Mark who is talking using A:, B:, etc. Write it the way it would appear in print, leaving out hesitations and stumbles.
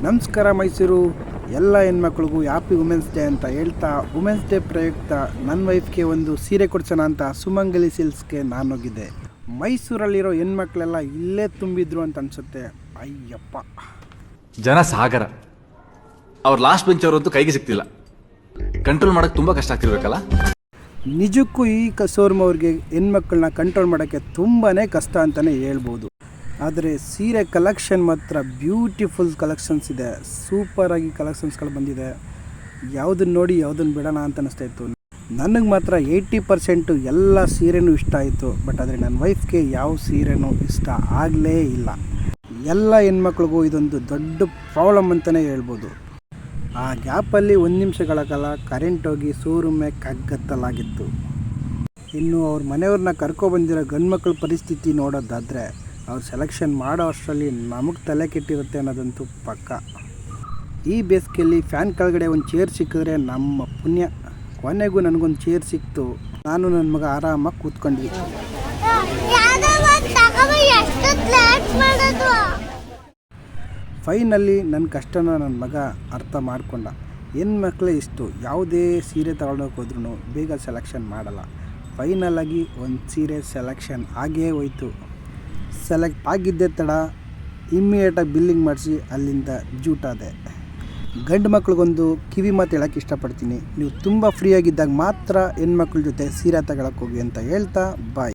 A: ನಮಸ್ಕಾರ ಮೈಸೂರು ಎಲ್ಲ ಹೆಣ್ಮಕ್ಳಿಗೂ happy women's day ಅಂತ ಹೇಳ್ತಾ ವುಮೆನ್ಸ್ ಡೇ ಪ್ರಯುಕ್ತ ನನ್ನ ವೈಫ್ಗೆ ಒಂದು ಸೀರೆ ಕೊಡ್ಸೋಣ ಅಂತ ಸುಮಂಗಲಿ ಸಿಲ್ಕ್ಸ್ಗೆ ನಾನು ಹೋಗಿದ್ದೆ. ಮೈಸೂರಲ್ಲಿರೋ ಹೆಣ್ಮಕ್ಳೆಲ್ಲ ಇಲ್ಲೇ ತುಂಬಿದ್ರು ಅಂತ ಅನಿಸುತ್ತೆ. ಅಯ್ಯಪ್ಪ,
B: ಜನ ಸಾಗರ. ಅವ್ರು ಲಾಸ್ಟ್ ಬೆಂಚ್ ಅವರಂತೂ ಕೈಗೆ ಸಿಗ್ತಿಲ್ಲ. ಕಂಟ್ರೋಲ್ ಮಾಡೋಕ್ಕೆ ತುಂಬ ಕಷ್ಟ ಆಗ್ತಿರ್ಬೇಕಲ್ಲ.
A: ನಿಜಕ್ಕೂ ಈ ಶೋರೂಮ್ ಅವ್ರಿಗೆ ಹೆಣ್ಮಕ್ಳನ್ನ ಕಂಟ್ರೋಲ್ ಮಾಡೋಕ್ಕೆ ತುಂಬಾ ಕಷ್ಟ ಅಂತಲೇ ಹೇಳ್ಬೋದು. ಆದರೆ ಸೀರೆ ಕಲೆಕ್ಷನ್ ಮಾತ್ರ ಬ್ಯೂಟಿಫುಲ್ ಕಲೆಕ್ಷನ್ಸ್ ಇದೆ. ಸೂಪರಾಗಿ ಕಲೆಕ್ಷನ್ಸ್ಗಳು ಬಂದಿದೆ. ಯಾವುದನ್ನು ನೋಡಿ ಯಾವುದನ್ನು ಬಿಡೋಣ ಅಂತ ಅನಿಸ್ತಾಯಿತ್ತು. ನನಗೆ ಮಾತ್ರ 80% ಎಲ್ಲ ಸೀರೆನೂ ಇಷ್ಟ ಆಯಿತು. ಬಟ್ ಆದರೆ ನನ್ನ ವೈಫ್ಗೆ ಯಾವ ಸೀರೆನೂ ಇಷ್ಟ ಆಗಲೇ ಇಲ್ಲ. ಎಲ್ಲ ಹೆಣ್ಮಕ್ಳಿಗೂ ಇದೊಂದು ದೊಡ್ಡ ಪ್ರಾಬ್ಲಮ್ ಅಂತಲೇ ಹೇಳ್ಬೋದು. ಆ ಗ್ಯಾಪಲ್ಲಿ 1 ನಿಮಿಷಗಳ ಕಾಲ ಕರೆಂಟ್ ಹೋಗಿ ಶೋರೂಮೇ ಕಗ್ಗತ್ತಲಾಗಿತ್ತು. ಇನ್ನು ಅವ್ರ ಮನೆಯವ್ರನ್ನ ಕರ್ಕೊಬಂದಿರೋ ಗಂಡ್ಮಕ್ಳ ಪರಿಸ್ಥಿತಿ ನೋಡೋದಾದರೆ ಅವ್ರು ಸೆಲೆಕ್ಷನ್ ಮಾಡೋ ಅಷ್ಟರಲ್ಲಿ ನಮಗೆ ತಲೆ ಕೆಟ್ಟಿರುತ್ತೆ ಅನ್ನೋದಂತೂ ಪಕ್ಕ. ಈ ಬೇಸಿಗೆಯಲ್ಲಿ ಫ್ಯಾನ್ ಕೆಳಗಡೆ ಒಂದು ಚೇರ್ ಸಿಕ್ಕಿದ್ರೆ ನಮ್ಮ ಪುಣ್ಯ. ಕೊನೆಗೂ ನನಗೊಂದು ಚೇರ್ ಸಿಕ್ತು. ನಾನು ನನ್ನ ಮಗ ಆರಾಮಾಗಿ ಕೂತ್ಕೊಂಡ್ವಿ. ಫೈನಲ್ಲಿ ನನ್ನ ಕಷ್ಟನ ನನ್ನ ಮಗ ಅರ್ಥ ಮಾಡಿಕೊಂಡ. ಹೆಣ್ಮಕ್ಳೇ ಇಷ್ಟು ಯಾವುದೇ ಸೀರೆ ತಗೊಳ್ಳೋಕೆ ಹೋದ್ರೂ ಬೇಗ ಸೆಲೆಕ್ಷನ್ ಮಾಡಲ್ಲ. ಫೈನಲಾಗಿ ಒಂದು ಸೀರೆ ಸೆಲೆಕ್ಷನ್ ಆಗೇ ಹೋಯ್ತು. ಸೆಲೆಕ್ಟ್ ಆಗಿದ್ದೇ ತಡ ಇಮ್ಮಿಡಿಯೇಟಾಗಿ ಬಿಲ್ಲಿಂಗ್ ಮಾಡಿಸಿ ಅಲ್ಲಿಂದ ಜೂಟಾದೆ. ಗಂಡು ಮಕ್ಳಿಗೊಂದು ಕಿವಿ ಮಾತು ಹೇಳೋಕ್ಕೆ ಇಷ್ಟಪಡ್ತೀನಿ. ನೀವು ತುಂಬ ಫ್ರೀಯಾಗಿದ್ದಾಗ ಮಾತ್ರ ಹೆಣ್ಮಕ್ಳ ಜೊತೆ ಸೀರೆ ತಗೊಳಕ್ಕೆ ಹೋಗಿ ಅಂತ ಹೇಳ್ತಾ ಬಾಯ್.